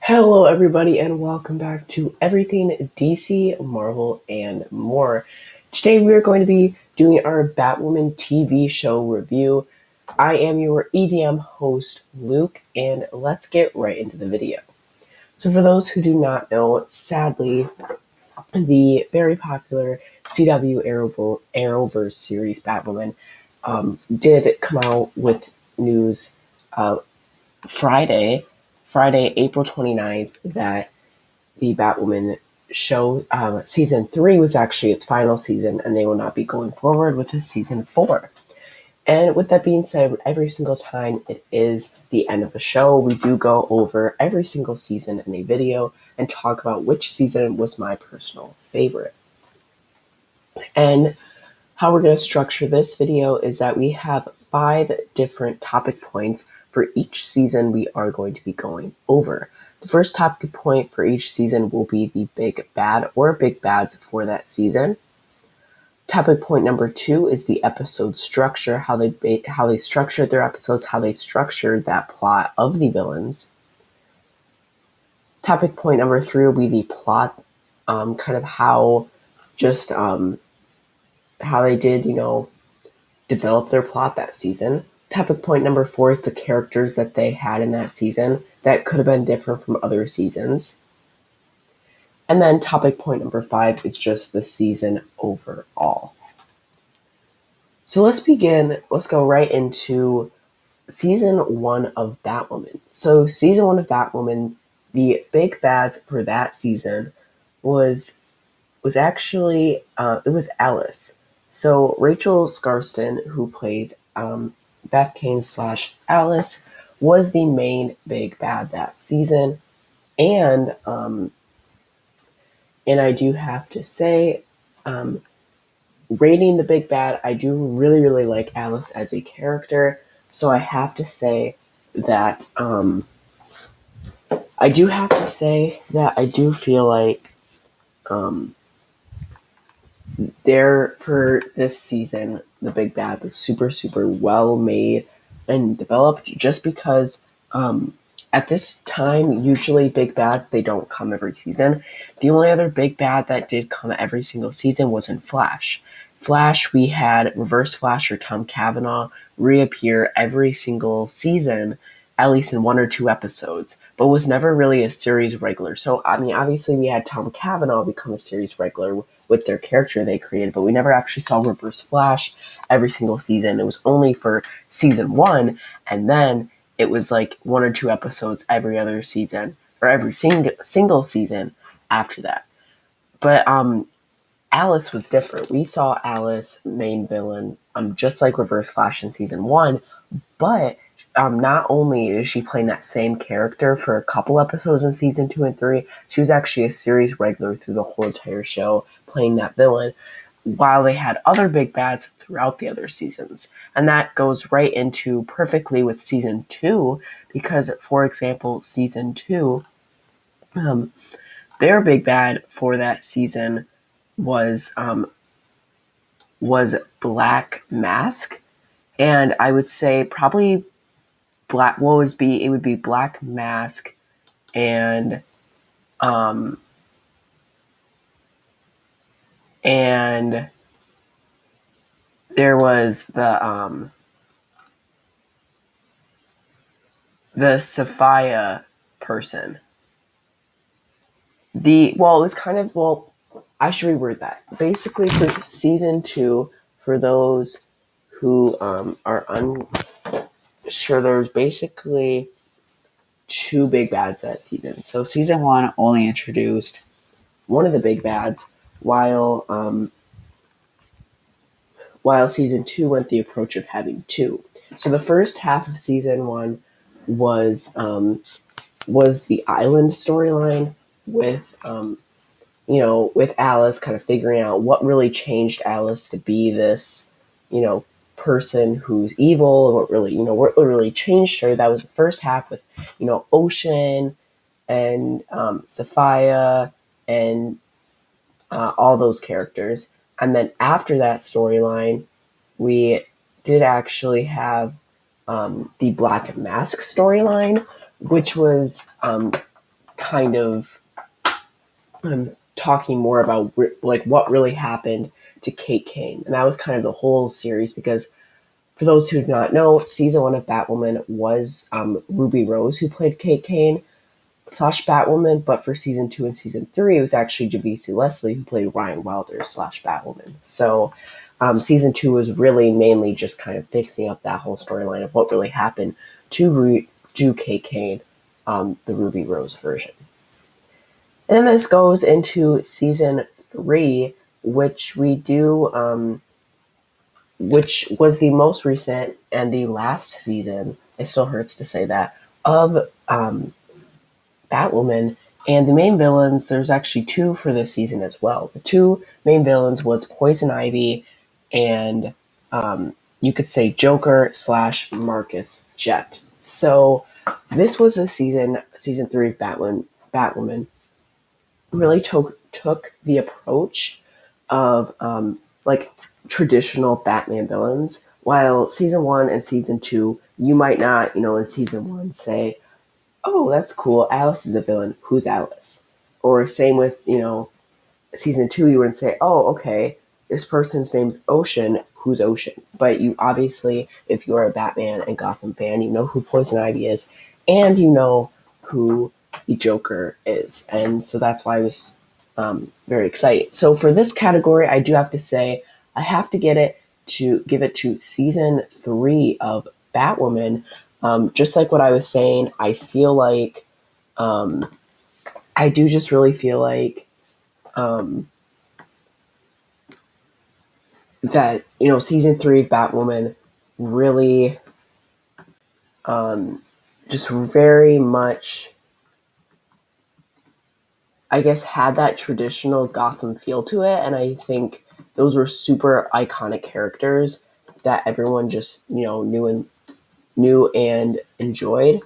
Hello, everybody, and welcome back to Everything DC, Marvel, and more. Today, we are going to be doing our Batwoman TV show review. I am your EDM host, Luke, and let's get right into the video. So, for those who do not know, sadly, the very popular CW Arrowverse series Batwoman did come out with news Friday, April 29th, that the Batwoman show, season 3 was actually its final season, and they will not be going forward with a season 4. And with that being said, every single time it is the end of a show, we do go over every single season in a video and talk about which season was my personal favorite. And how we're going to structure this video is that we have 5 different topic points for each season we are going to be going over. The first topic point for each season will be the big bad or big bads for that season. Topic point number 2 is the episode structure, how they structured their episodes, how they structured that plot of the villains. Topic point number 3 will be the plot, kind of how they did, develop their plot that season. Topic point number 4 is the characters that they had in that season that could have been different from other seasons. And then topic point number 5 is just the season overall. So let's begin. Let's go right into season 1 of Batwoman. So season 1 of Batwoman, the big bads for that season was actually it was Alice. So Rachel Skarsten, who plays Beth Kane / Alice, was the main big bad that season, and I do have to say, rating the big bad, I do really like Alice as a character. So I have to say that I do feel like there for this season, the big bad was super well made and developed, just because at this time, usually big bads, they don't come every season. The only other big bad that did come every single season was in Flash. We had Reverse Flash or Tom Cavanaugh reappear every single season, at least in 1 or 2 episodes, but was never really a series regular. So, I mean, obviously we had Tom Cavanaugh become a series regular with their character they created, but we never actually saw Reverse Flash every single season. It was only for season 1, and then it was like 1 or 2 episodes every other season, or every single season after that. But Alice was different. We saw Alice, main villain, just like Reverse Flash in season 1, but not only is she playing that same character for a couple episodes in season 2 and 3, she was actually a series regular through the whole entire show, playing that villain, while they had other big bads throughout the other seasons. And that goes right into perfectly with season 2, because, for example, season 2, their big bad for that season was Black Mask. And I would say probably it would be Black Mask and there was the Sophia person. It was kind of, I should reword that. Basically, for season 2, for those who are unsure, there's basically 2 big bads that season. So season 1 only introduced one of the big bads, while season 2 went the approach of having 2. So the first half of season 1 was the island storyline with with Alice kind of figuring out what really changed Alice to be this, person who's evil, what really changed her. That was the first half with, Ocean and Sophia and all those characters. And then after that storyline, we did actually have the Black Mask storyline, which was kind of talking more about like what really happened to Kane, and that was kind of the whole series. Because for those who do not know, season 1 of Batwoman was Ruby Rose who played Kane slash Batwoman, but for season 2 and season 3, it was actually Javicia Leslie who played Ryan Wilder slash Batwoman. So season 2 was really mainly just kind of fixing up that whole storyline of what really happened to Kane, the Ruby Rose version. And then this goes into season 3, which which was the most recent and the last season. It still hurts to say that, of Batwoman. And the main villains, there's actually 2 for this season as well. The 2 main villains was Poison Ivy and you could say Joker slash Marcus Jet. So this was the season 3 of Batwoman really took the approach of like traditional Batman villains. While season 1 and season 2, you might not, in season 1 say, "Oh, that's cool. Alice is a villain. Who's Alice?" Or same with, season 2, you wouldn't say, "Oh, okay, this person's name's Ocean. Who's Ocean?" But you obviously, if you're a Batman and Gotham fan, you know who Poison Ivy is, and you know who the Joker is. And so that's why I was very excited. So for this category, I do have to say, I have to give it to season 3 of Batwoman. Just like what I was saying, I feel like I do just really feel like that season 3 of Batwoman really just very much, I guess, had that traditional Gotham feel to it, and I think those were super iconic characters that everyone just knew and enjoyed.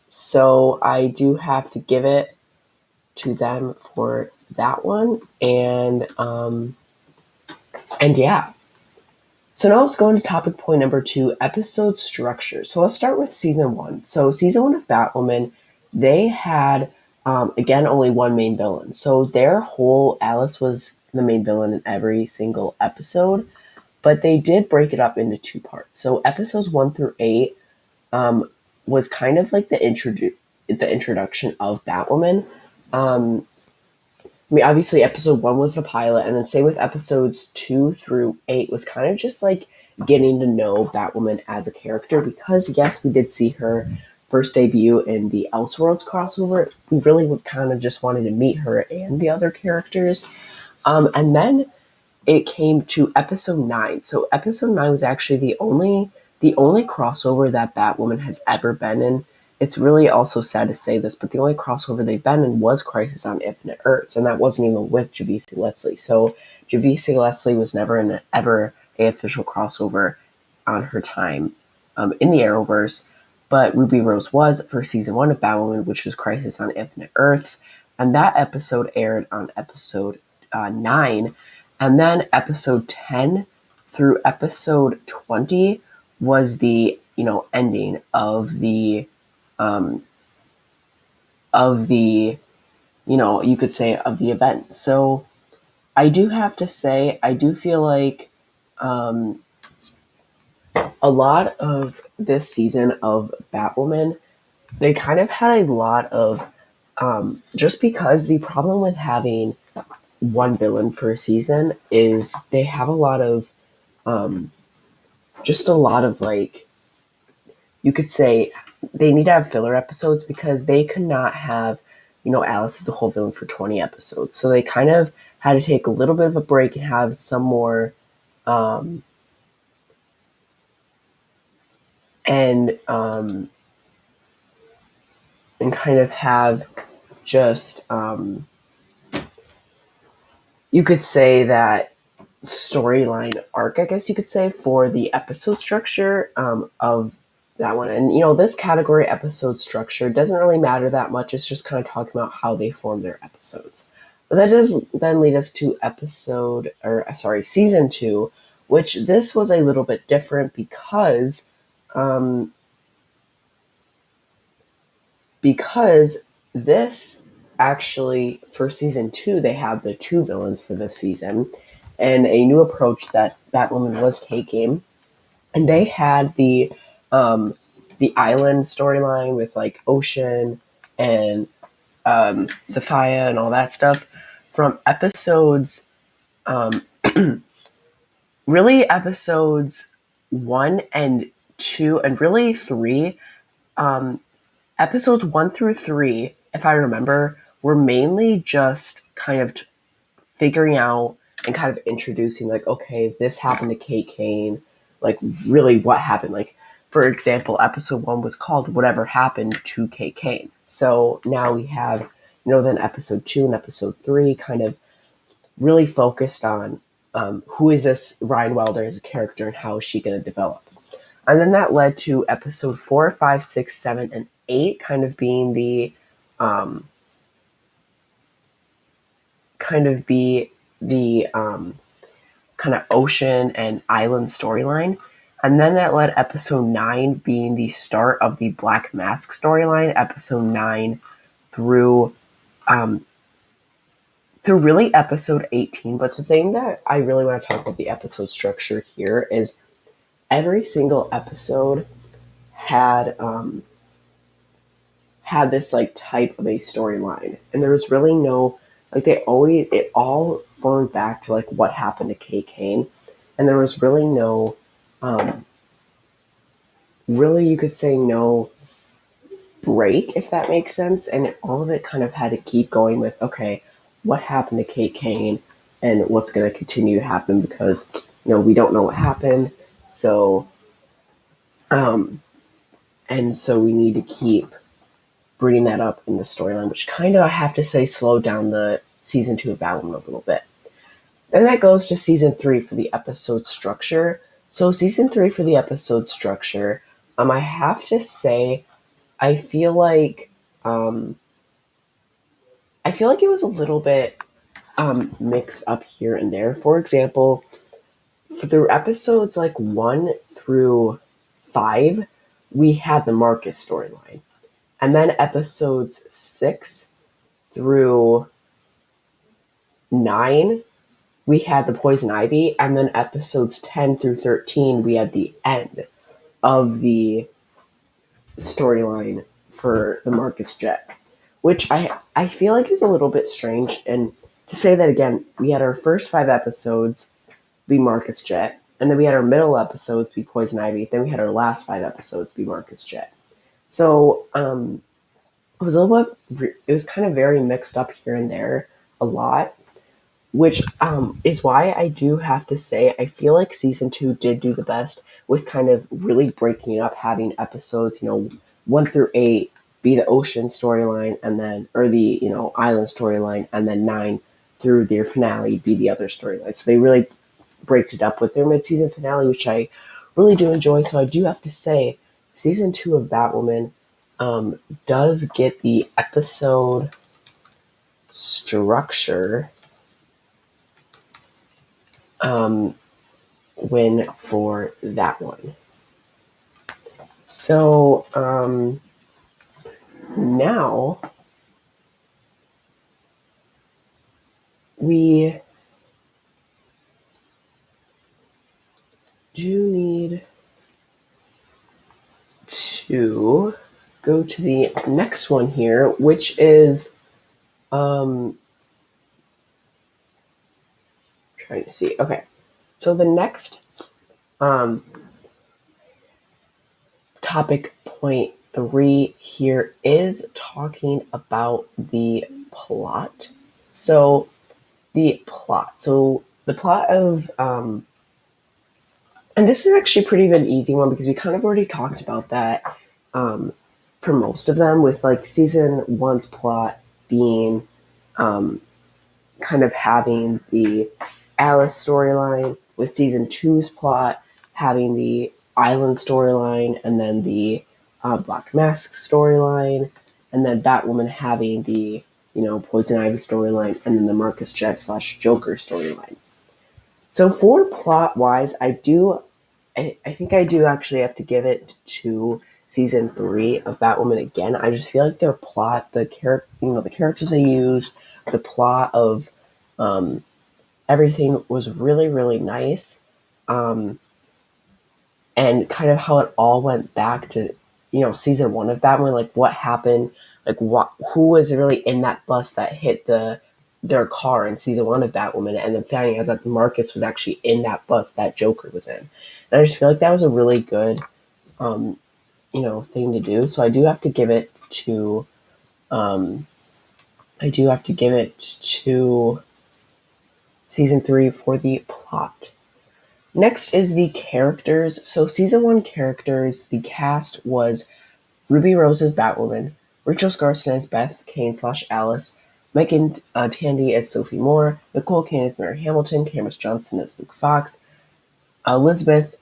So I do have to give it to them for that one, and yeah. So now let's go into topic point number 2, episode structure. So let's start with season 1. So season 1 of Batwoman, they had again only one main villain. So their whole Alice was the main villain in every single episode, but they did break it up into 2 parts. So episodes 1 through 8 was kind of like the introduction of Batwoman. Obviously, episode 1 was the pilot, and then same with episodes 2 through 8 was kind of just like getting to know Batwoman as a character, because yes, we did see her first debut in the Elseworlds crossover. We really kind of just wanted to meet her and the other characters. And then it came to episode 9. So episode 9 was actually the only crossover that Batwoman has ever been in. It's really also sad to say this, but the only crossover they've been in was Crisis on Infinite Earths, and that wasn't even with Javicia Leslie. So Javicia Leslie was never ever an official crossover on her time in the Arrowverse, but Ruby Rose was for season 1 of Batwoman, which was Crisis on Infinite Earths, and that episode aired on episode 9, and then episode 10 through episode 20 was the ending of the you could say of the event. So I do have to say, I do feel like a lot of this season of Batwoman, they kind of had a lot of just because the problem with having one villain for a season is they have a lot of just a lot of, like, you could say they need to have filler episodes, because they could not have Alice as a whole villain for 20 episodes. So they kind of had to take a little bit of a break and have some more and kind of have just you could say that storyline arc, I guess you could say, for the episode structure of that one. And this category, episode structure, doesn't really matter that much. It's just kind of talking about how they form their episodes. But that does then lead us to season 2, which this was a little bit different because this actually, for season 2, they had the 2 villains for this season, and a new approach that Batwoman was taking. And they had the island storyline with like Ocean and Sophia and all that stuff from episodes, um, really episodes 1 and 2, and really 3. Um, Episodes 1 through 3, if I remember, were mainly just kind of figuring out and kind of introducing, like, okay, this happened to Kane, like, really what happened. Like, for example, episode 1 was called Whatever Happened to Kane. So now we have, then episode 2 and episode 3 kind of really focused on who is this Ryan Wilder as a character and how is she going to develop. And then that led to episode 4, 5, 6, 7, and 8 kind of being the um, kind of be the kind of ocean and island storyline. And then that led episode 9 being the start of the Black Mask storyline, episode 9 through um, through really episode 18. But the thing that I really want to talk about the episode structure here is every single episode had this like type of a storyline, and there was really no, like, it all formed back to like what happened to Kane, and there was really no really, you could say, no break, if that makes sense. And all of it kind of had to keep going with, okay, what happened to Kane and what's going to continue to happen, because we don't know what happened. So and so we need to keep bringing that up in the storyline, which kind of, I have to say, slowed down the season 2 of Batwoman a little bit. Then that goes to season 3 for the episode structure. So season 3 for the episode structure, I have to say, I feel like it was a little bit mixed up here and there. For example, for the episodes like 1 through 5, we had the Marcus storyline, and then episodes 6 through 9, we had the Poison Ivy, and then episodes 10 through 13, we had the end of the storyline for the Marcus Jet, which I feel like is a little bit strange. And to say that again, we had our first 5 episodes be Marcus Jet, and then we had our middle episodes be Poison Ivy, then we had our last 5 episodes be Marcus Jet. So it was a little bit, it was kind of very mixed up here and there a lot, which is why I do have to say I feel like season 2 did do the best with kind of really breaking it up, having episodes 1 through 8 be the ocean storyline, and then, or the island storyline, and then 9 through their finale be the other storyline. So they really break it up with their mid-season finale, which I really do enjoy. So I do have to say, season 2 of Batwoman does get the episode structure win for that one. So now we do need to go to the next one here, which is trying to see. Okay, so the next topic point 3 here is talking about the plot. So the plot of and this is actually pretty of an easy one, because we kind of already talked about that for most of them, with like season 1's plot being kind of having the Alice storyline, with season 2's plot having the island storyline, and then the Black Mask storyline, and then Batwoman having the Poison Ivy storyline, and then the Marcus Jet / Joker storyline. So for plot wise, I think I do actually have to give it to season 3 of Batwoman again. I just feel like their plot, the characters they used, the plot of everything was really, really nice. Um, and kind of how it all went back to, season 1 of Batman, like what happened, like who was really in that bus that hit their car in season 1 of Batwoman, and then finding out that Marcus was actually in that bus that Joker was in. And I just feel like that was a really good, thing to do. So I do have to give it to season 3 for the plot. Next is the characters. So season 1 characters, the cast was Ruby Rose as Batwoman, Rachel Skarsten as Beth Kane / Alice, Megan Tandy as Sophie Moore, Nicole Kane as Mary Hamilton, Cameron Johnson as Luke Fox, Elizabeth,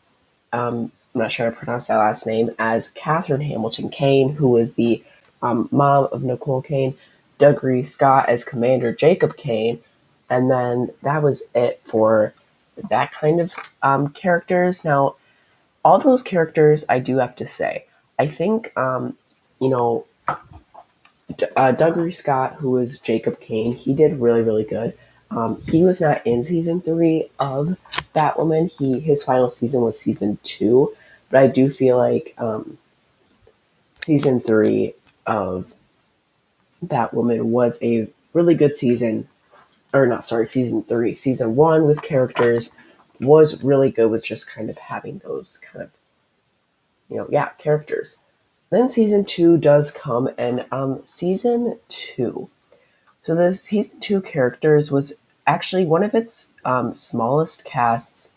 I'm not sure how to pronounce that last name, as Catherine Hamilton Kane, who was the mom of Nicole Kane, Doug Scott as Commander Jacob Kane, and then that was it for that kind of characters. Now, all those characters, I do have to say, I think, you know, Doug Scott, who was Jacob Kane, he did really, really good. He was not in season 3 of Batwoman. His final season was season 2, but I do feel like season 3 of Batwoman was a really good season. Or not, sorry, season 3. Season 1 with characters was really good with just kind of having those kind of, characters. Then season 2 does come, and season 2. So the season 2 characters was actually one of its smallest casts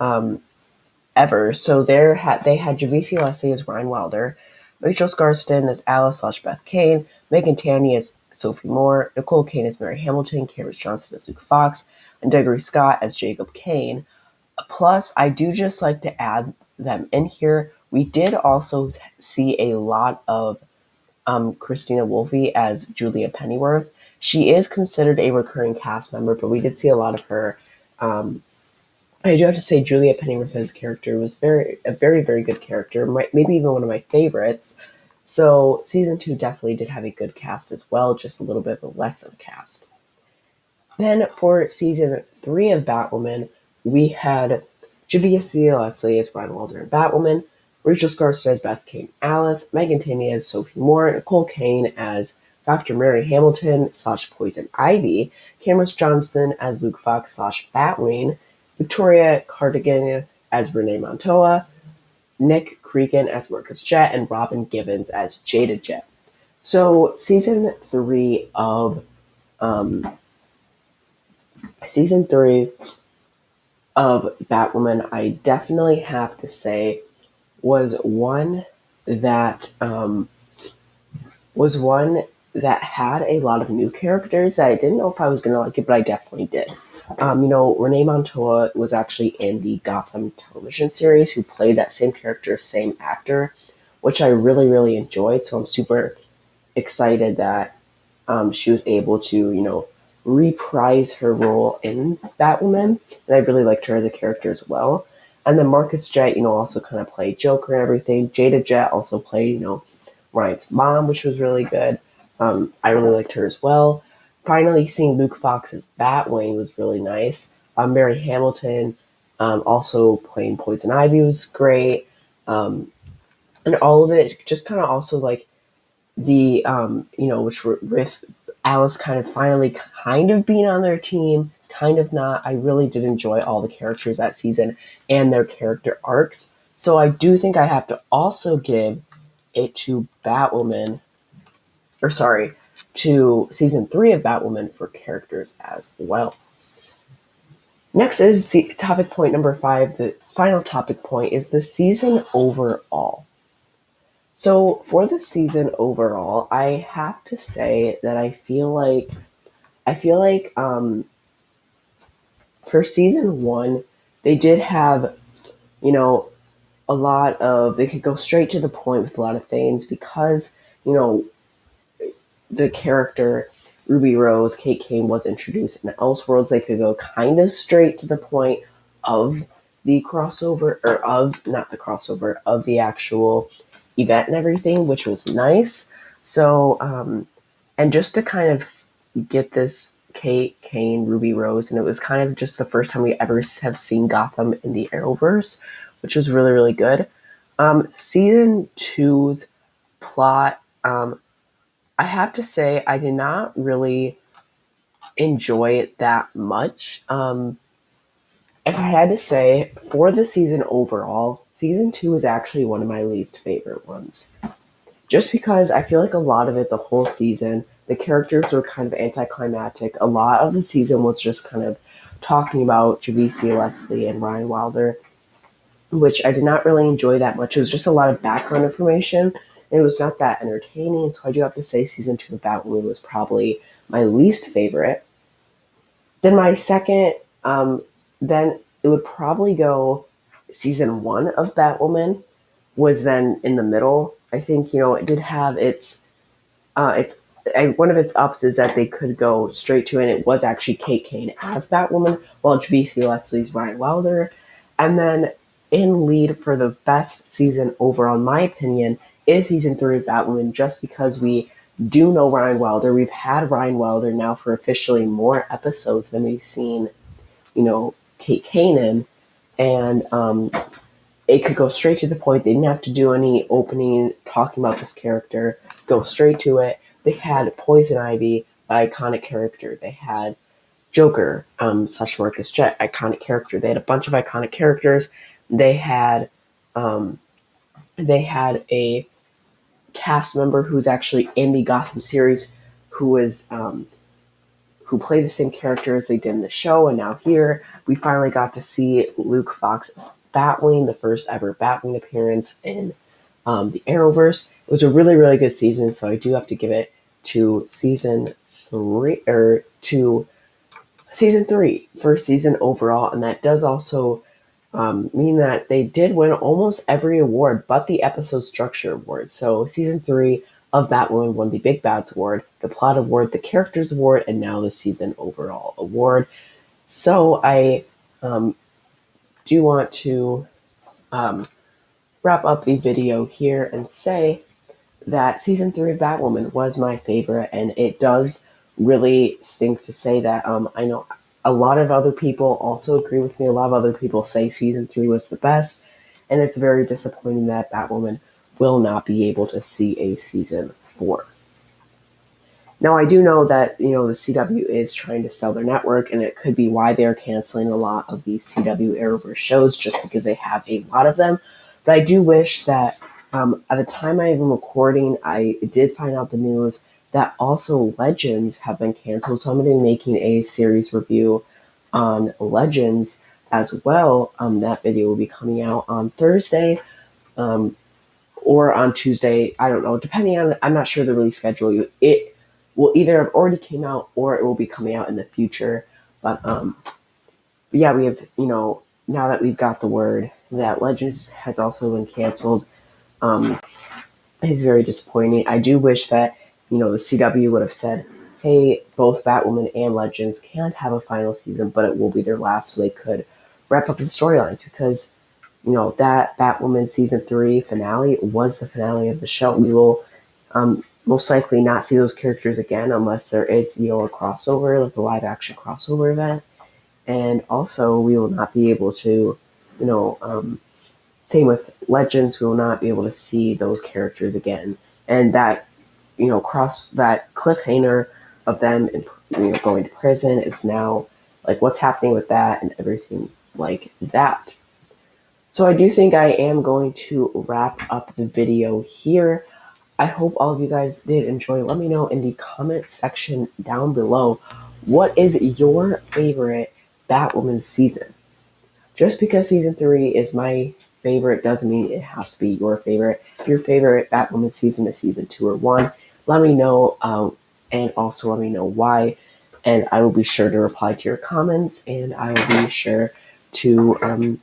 ever. So they had Javicia Leslie as Ryan Wilder, Rachel Skarsten as Alice / Beth Kane, Megan Tandy as Sophie Moore, Nicole Kane as Mary Hamilton, Cameron Johnson as Luke Fox, and Dougray Scott as Jacob Kane. Plus, I do just like to add them in here. We did also see a lot of Christina Wolfe as Julia Pennyworth. She is considered a recurring cast member, but we did see a lot of her. I do have to say, Julia Pennyworth's character was a very, very good character, maybe even one of my favorites. So season 2 definitely did have a good cast as well, just a little bit of a lesser cast. Then for season 3 of Batwoman, we had Javicia Leslie as Ryan Wilder and Batwoman, Rachel Skarsten as Beth Kane Alice, Megan Tandy as Sophie Moore, Nicole Kane as Dr. Mary Hamilton / Poison Ivy, Cameron Johnson as Luke Fox / Batwing, Victoria Cardigan as Renee Montoya, Nick Cregan as Marcus Jet, and Robin Givens as Jada Jet. So season 3 of Batwoman, I definitely have to say was one that had a lot of new characters. I didn't know if I was gonna like it, but I definitely did. Renee Montoya was actually in the Gotham television series, who played that same character, same actor, which I really, really enjoyed. So I'm super excited that she was able to, reprise her role in Batwoman, and I really liked her as a character as well. And then Marcus Jet, also kind of played Joker and everything. Jada Jet also played, Ryan's mom, which was really good. I really liked her as well. Finally, seeing Luke Fox's Batwing was really nice. Mary Hamilton also playing Poison Ivy was great. And all of it just kind of also like the, which were with Alice kind of finally kind of being on their team, kind of not. I really did enjoy all the characters that season and their character arcs. So I do think I have to also give it to to season 3 of Batwoman for characters as well. Next is topic point number 5. The final topic point is the season overall. So for the season overall, I have to say that I feel like for season 1, they did have, a lot of, they could go straight to the point with a lot of things because, the character Ruby Rose, Kate Kane, was introduced in Elseworlds. They could go kind of straight to the point of the crossover, or of, not the crossover, of the actual, event and everything, which was nice. So, and just to kind of get this Kate, Kane, Ruby Rose, and it was kind of just the first time we ever have seen Gotham in the Arrowverse, which was really, really good. Season two's plot, I have to say, I did not really enjoy it that much. If I had to say, for the season overall, season two is actually one of my least favorite ones. Just because I feel like a lot of it, the whole season, the characters were kind of anticlimactic. A lot of the season was just kind of talking about Javicia Leslie and Ryan Wilder, which I did not really enjoy that much. It was just a lot of background information. And it was not that entertaining. So I do have to say season two of Batwoman was probably my least favorite. Then my second, then it would probably go season one of Batwoman was then in the middle. I think, it did have one of its ups is that they could go straight to, and it was actually Kate Kane as Batwoman, while Javicia Leslie's Ryan Wilder. And then in lead for the best season overall, in my opinion, is season three of Batwoman, just because we do know Ryan Wilder. We've had Ryan Wilder now for officially more episodes than we've seen, Kate Kane in. And it could go straight to the point. They didn't have to do any opening talking about this character. Go straight to it. They had Poison Ivy, an iconic character. They had Joker, / Marcus Jet, iconic character. They had a bunch of iconic characters. They had a cast member who's actually in the Gotham series, who played the same character as they did in the show, and now here we finally got to see Luke Fox's Batwing, the first ever Batwing appearance in the Arrowverse. It was a really, really good season, so I do have to give it to season three, first season overall, and that does also mean that they did win almost every award but the episode structure award. So season three of Batwoman won the Big Bads Award, the Plot Award, the Characters Award, and now the Season Overall Award. So I do want to wrap up the video here and say that Season 3 of Batwoman was my favorite, and it does really stink to say that. I know a lot of other people also agree with me. A lot of other people say Season 3 was the best, and it's very disappointing that Batwoman will not be able to see a Season 4. Now, I do know that, the CW is trying to sell their network, and it could be why they're canceling a lot of the CW Arrowverse shows, just because they have a lot of them. But I do wish that at the time I am recording, I did find out the news that also Legends have been canceled. So I'm going to be making a series review on Legends as well. That video will be coming out on Thursday or on Tuesday. I don't know, depending on, I'm not sure the release schedule. It will either have already came out or it will be coming out in the future. But yeah, we have, now that we've got the word that Legends has also been canceled, it's very disappointing. I do wish that, the CW would have said, hey, both Batwoman and Legends can't have a final season, but it will be their last, so they could wrap up the storylines, because, that Batwoman season 3 finale was the finale of the show. We will most likely not see those characters again unless there is, a crossover, like the live action crossover event. And also, we will not be able to, same with Legends, we will not be able to see those characters again. And that, that cliffhanger of them, going to prison is now, like, what's happening with that and everything like that. So I do think I am going to wrap up the video here. I hope all of you guys did enjoy. Let me know in the comment section down below, what is your favorite Batwoman season? Just because season 3 is my favorite doesn't mean it has to be your favorite. If your favorite Batwoman season is season 2 or 1, let me know, and also let me know why. And I will be sure to reply to your comments, and I will be sure to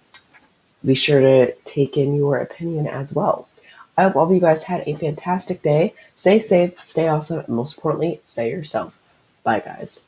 take in your opinion as well. I hope all of you guys had a fantastic day. Stay safe, stay awesome, and most importantly, stay yourself. Bye, guys.